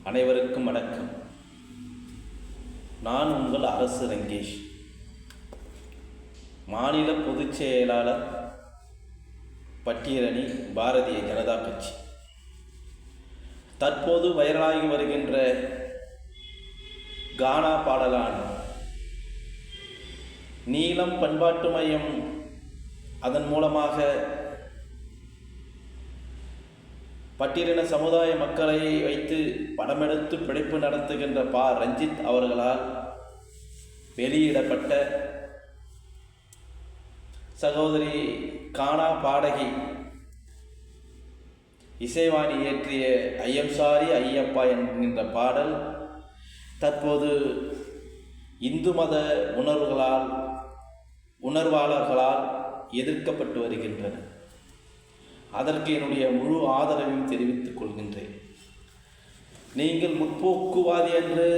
அனைவருக்கும் வணக்கம். நான் உங்கள் அரசு ரங்கேஷ், மாநில பொதுச் செயலாளர், பட்டியலணி, பாரதிய ஜனதா கட்சி. தற்போது வைரலாகி வருகின்ற கானா பாடலான நீலம் பண்பாட்டு மையம் அதன் மூலமாக பட்டியலின சமுதாய மக்களை வைத்து படமெடுத்து பிழைப்பு நடத்துகின்ற ரஞ்சித் அவர்களால் வெளியிடப்பட்ட சகோதரி கானா பாடகி இசைவாணி இயற்றிய ஐயம் சாரி ஐயப்பா என்கின்ற பாடல் தற்போது இந்து மத உணர்வாளர்களால் எதிர்க்கப்பட்டு வருகின்றன. அதற்கு என்னுடைய முழு ஆதரவையும் தெரிவித்துக் கொள்கின்றேன். நீங்கள் முற்போக்குவாதி என்று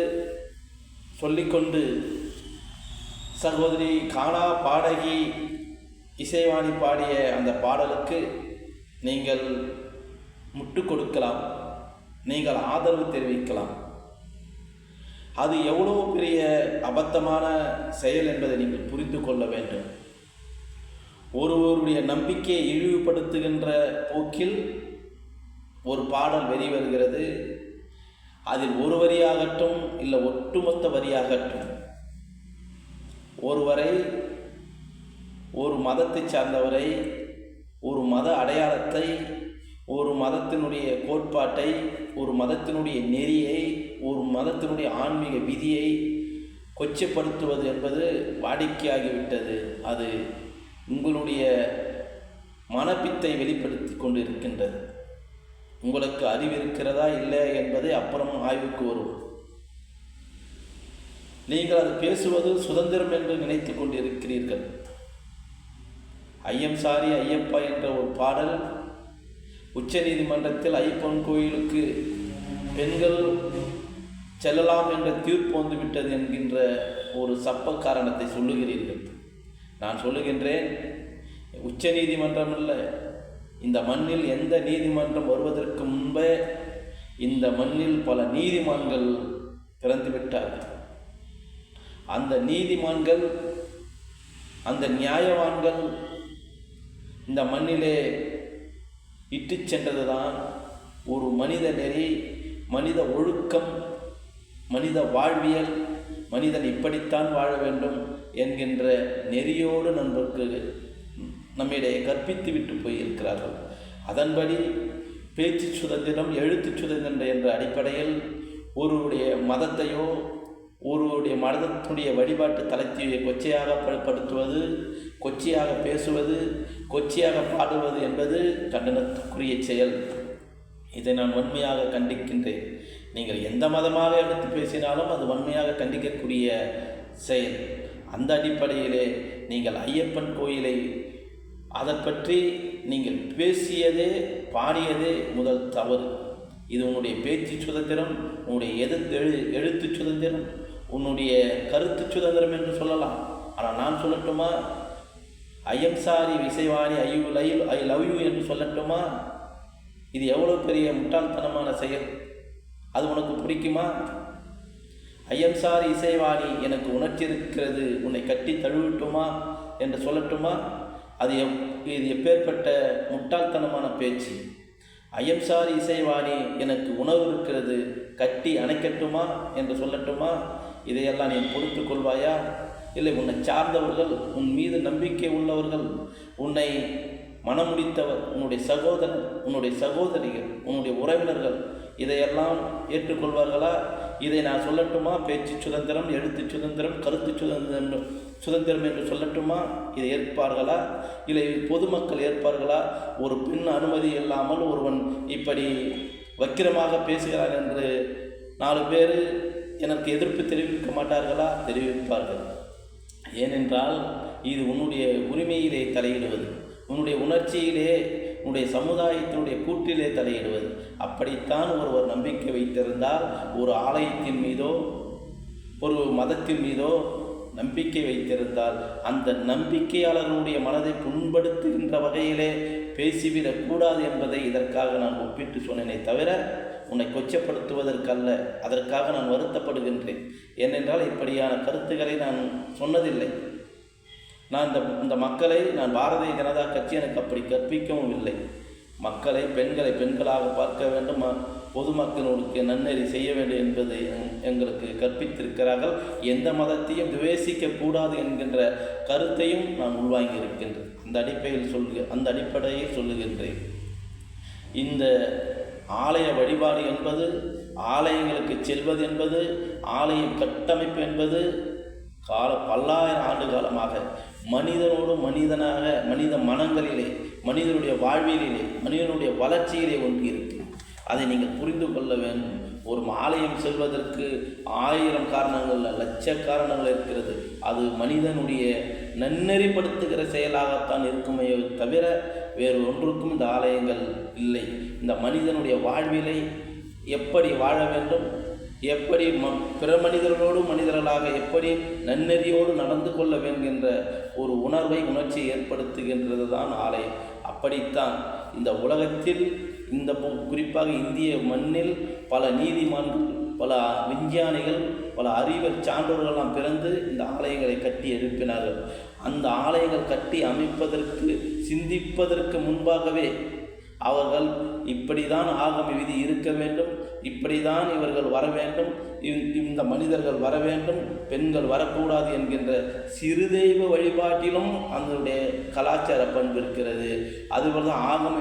சொல்லிக்கொண்டு சகோதரி கானா பாடகி இசைவாணி பாடிய அந்த பாடலுக்கு நீங்கள் முட்டு கொடுக்கலாம், நீங்கள் ஆதரவு தெரிவிக்கலாம். அது எவ்வளவு பெரிய அபத்தமான செயல் என்பதை நீங்கள் புரிந்து கொள்ள வேண்டும். ஒருவருடைய நம்பிக்கையை இழிவுபடுத்துகின்ற போக்கில் ஒரு பாடல் வெளிவருகிறது. அதில் ஒரு வரியாகட்டும் இல்லை ஒட்டுமொத்த வரியாகட்டும், ஒருவரை, ஒரு மதத்தை சார்ந்தவரை, ஒரு மத அடையாளத்தை, ஒரு மதத்தினுடைய கோட்பாட்டை, ஒரு மதத்தினுடைய நெறியை, ஒரு மதத்தினுடைய ஆன்மீக விதியை கொச்சைப்படுத்துவது என்பது வாடிக்கையாகிவிட்டது. அது உங்களுடைய மனப்பித்தை வெளிப்படுத்தி கொண்டு இருக்கின்றது. உங்களுக்கு அறிவு இருக்கிறதா இல்லை என்பதை அப்புறம் ஆய்வுக்கு வரும். நீங்கள் அது பேசுவது சுதந்திரம் என்று நினைத்து கொண்டு இருக்கிறீர்கள். ஐயம் சாரி ஐயப்பா என்ற ஒரு பாடல் உச்ச நீதிமன்றத்தில் ஐயப்பன் கோயிலுக்கு பெண்கள் செல்லலாம் என்ற தீர்ப்பு வந்துவிட்டது என்கின்ற ஒரு சப்ப காரணத்தை சொல்லுகிறீர்கள். நான் சொல்லுகின்றேன், உச்ச நீதிமன்றம் இல்லை, இந்த மண்ணில் எந்த நீதிமன்றம் வருவதற்கு முன்பே இந்த மண்ணில் பல நீதிமான்கள் பிறந்துவிட்டார்கள். அந்த நீதிமான்கள், அந்த நியாயவான்கள் இந்த மண்ணிலே இட்டு சென்றதுதான் ஒரு மனித நெறி, மனித ஒழுக்கம், மனித வாழ்வியல், மனிதன் இப்படித்தான் வாழ வேண்டும் என்கின்ற நெறியோடு நம்மிடையே கற்பித்து விட்டு போயிருக்கிறார்கள். அதன்படி பேச்சு சுதந்திரம், எழுத்து சுதந்திரம் என்ற அடிப்படையில் ஒருவருடைய மதத்தையோ ஒருவருடைய மதத்தினுடைய வழிபாட்டு தளத்தையோ கொச்சையாக படுத்துவது, கொச்சையாக பேசுவது, கொச்சையாக பாடுவது என்பது கண்டனத்துக்குரிய செயல். இதை நான் வன்மையாக கண்டிக்கின்றேன். நீங்கள் எந்த மதமாக எடுத்து பேசினாலும் அது வன்மையாக கண்டிக்கக்கூடிய செயல். அந்த அடிப்படையிலே நீங்கள் ஐயப்பன் கோயிலை அதை பற்றி நீங்கள் பேசியதே, பாடியதே முதல் தவறு. இது உன்னுடைய பேச்சு சுதந்திரம், உன்னுடைய எழுத்து சுதந்திரம், உன்னுடைய கருத்து சுதந்திரம் என்று சொல்லலாம். ஆனால் நான் சொல்லட்டுமா, I'm sorry Isaivani I love you என்று சொல்லட்டுமா? இது எவ்வளோ பெரிய முட்டாள்தனமான செயல். அது உனக்கு பிடிக்குமா? ஐயம் சாரி இசைவாணி எனக்கு உணர்ச்சி இருக்கிறது, உன்னை கட்டி தழுவிட்டுமா என்று சொல்லட்டுமா? இது எப்பேற்பட்ட முட்டாள்தனமான பேச்சு. ஐயம் சாரி இசைவாணி எனக்கு உணவு இருக்கிறது, கட்டி அணைக்கட்டுமா என்று சொல்லட்டுமா? இதையெல்லாம் நீ பொறுத்து கொள்வாயா? இல்லை, உன்னை சார்ந்தவர்கள், உன் மீது நம்பிக்கை உள்ளவர்கள், உன்னை மனமுடித்தவர், உன்னுடைய சகோதரன், உன்னுடைய சகோதரிகள், உன்னுடைய உறவினர்கள் இதையெல்லாம் ஏற்றுக்கொள்வார்களா? இதை நான் சொல்லட்டுமா? பேச்சு சுதந்திரம், எழுத்து சுதந்திரம், கருத்து சுதந்திரம் என்று சொல்லட்டுமா? இதை ஏற்பார்களா? இல்லை பொதுமக்கள் ஏற்பார்களா? ஒரு பெண் அனுமதி இல்லாமல் ஒருவன் இப்படி வக்கிரமாக பேசுகிறார் என்று 4 பேர் எனக்கு எதிர்ப்பு தெரிவிக்க மாட்டார்களா? தெரிவிப்பார்கள். ஏனென்றால் இது உன்னுடைய உரிமையிலே தலையிடுவது, உன்னுடைய உணர்ச்சியிலே, உன்னுடைய சமுதாயத்தினுடைய கூற்றிலே தலையிடுவது. அப்படித்தான் ஒருவர் நம்பிக்கை வைத்திருந்தால், ஒரு ஆலயத்தின் மீதோ ஒரு மதத்தின் மீதோ நம்பிக்கை வைத்திருந்தால், அந்த நம்பிக்கையாளர்களுடைய மனதை புண்படுத்துகின்ற வகையிலே பேசிவிடக்கூடாது என்பதை இதற்காக நான் ஒப்பிட்டு சொன்னேனே தவிர உன்னை கொச்சப்படுத்துவதற்கல்ல, அதற்காக நான் வருத்தப்படுகின்றேன். ஏனென்றால் இப்படியான கருத்துக்களை நான் சொன்னதில்லை. நான் இந்த மக்களை நான் பாரதிய ஜனதா கட்சி எனக்கு அப்படி கற்பிக்கவும் இல்லை. மக்களை பெண்களை பெண்களாக பார்க்க வேண்டும், பொதுமக்களுக்கு நன்னெறி செய்ய வேண்டும் என்பதை எங்களுக்கு கற்பித்திருக்கிறார்கள். எந்த மதத்தையும் துவேசிக்க கூடாது என்கின்ற கருத்தையும் நான் உள்வாங்கி இருக்கின்றேன். அந்த அடிப்படையில் சொல்லுகின்றேன். இந்த ஆலய வழிபாடு என்பது, ஆலயங்களுக்கு செல்வது என்பது, ஆலயம் கட்டமைப்பு என்பது பல்லாயிரம் ஆண்டு காலமாக மனிதனோடு மனிதனாக, மனித மனங்களிலே, மனிதனுடைய வாழ்விலே, மனிதனுடைய வளர்ச்சியிலே ஒன்று இருக்கு. அதை நீங்கள் புரிந்து கொள்ள வேண்டும். ஒரு ஆலயம் செல்வதற்கு 1000 காரணங்கள், லட்ச காரணங்கள் இருக்கிறது. அது மனிதனுடைய நன்னெறிப்படுத்துகிற செயலாகத்தான் இருக்குமே தவிர வேறு ஒன்றுக்கும் இந்த ஆலயங்கள் இல்லை. இந்த மனிதனுடைய வாழ்விலை எப்படி வாழ வேண்டும், எப்படி பிற மனிதர்களோடு மனிதர்களாக எப்படி நன்னெறியோடு நடந்து கொள்ள வேண்டும் என்ற ஒரு உணர்ச்சியை ஏற்படுத்துகின்றது தான் ஆலயம். அப்படித்தான் இந்த உலகத்தில், இந்த குறிப்பாக இந்திய மண்ணில் பல நீதிமான்கள், பல விஞ்ஞானிகள், பல அறிவியல் சான்றோர்களெல்லாம் பிறந்து இந்த ஆலயங்களை கட்டி எழுப்பினார்கள். அந்த ஆலயங்கள் கட்டி அமைப்பதற்கு, சிந்திப்பதற்கு முன்பாகவே அவர்கள் இப்படிதான் ஆகம விதி இருக்க வேண்டும், இப்படிதான் இவர்கள் வர வேண்டும், இந்த மனிதர்கள் வர வேண்டும், பெண்கள் வரக்கூடாது என்கின்ற சிறு தெய்வ வழிபாட்டிலும் அதனுடைய கலாச்சார பண்பு இருக்கிறது. அதுபோல் தான் ஆகம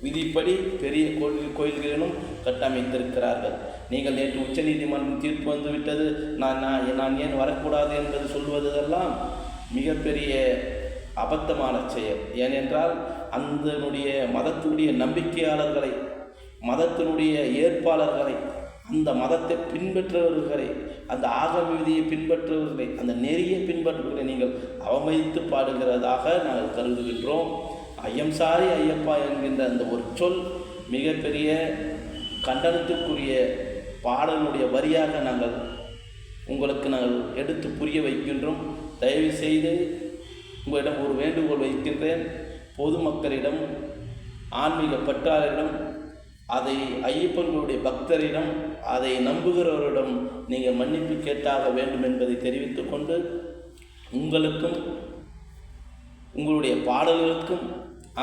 விதிப்படி பெரிய கோயில்களிலும் கட்டமைத்திருக்கிறார்கள். நீங்கள் நேற்று உச்ச நீதிமன்றம் தீர்ப்பு வந்துவிட்டது, நான் ஏன் வரக்கூடாது என்பது சொல்வதெல்லாம் மிகப்பெரிய அபத்தமான செயல். ஏனென்றால் அதனுடைய மதத்தினுடைய நம்பிக்கையாளர்களை, மதத்தினுடைய ஏற்பாளர்களை, அந்த மதத்தை பின்பற்றுபவர்களை, அந்த ஆகம விதியை பின்பற்றுபவர்களை, அந்த நெறியை பின்பற்றுவர்களை நீங்கள் அவமதித்து பாடுகிறதாக நாங்கள் கருதுகின்றோம். ஐயம் சாரி ஐயப்பா என்கின்ற அந்த ஒரு சொல் மிகப்பெரிய கண்டனத்துக்குரிய பாடலுடைய வரியாக உங்களுக்கு நாங்கள் எடுத்து புரிய வைக்கின்றோம். தயவு செய்து உங்களிடம் ஒரு வேண்டுகோள் வைக்கின்றேன். பொதுமக்களிடம், ஆன்மீக பற்றாளரிடம், அதை ஐயப்பன்களுடைய பக்தரிடம், அதை நம்புகிறவரிடம் நீங்கள் மன்னிப்பு கேட்டாக வேண்டும் என்பதை தெரிவித்துக் கொண்டு, உங்களுக்கும் உங்களுடைய பாடல்களுக்கும்,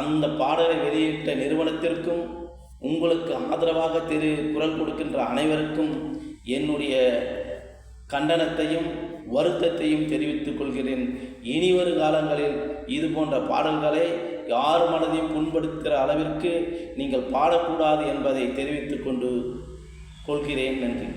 அந்த பாடலை வெளியிட்ட நிறுவனத்திற்கும், உங்களுக்கு ஆதரவாக குரல் கொடுக்கின்ற அனைவருக்கும் என்னுடைய கண்டனத்தையும் வருத்தத்தையும் தெரிவித்துக் கொள்கிறேன். இனிவரு காலங்களில் இது போன்ற பாடல்களை யார் மனதையும் புண்படுத்துகிற அளவிற்கு நீங்கள் பாடக்கூடாது என்பதை தெரிவித்துக் கொண்டு கொள்கிறேன். நன்றி.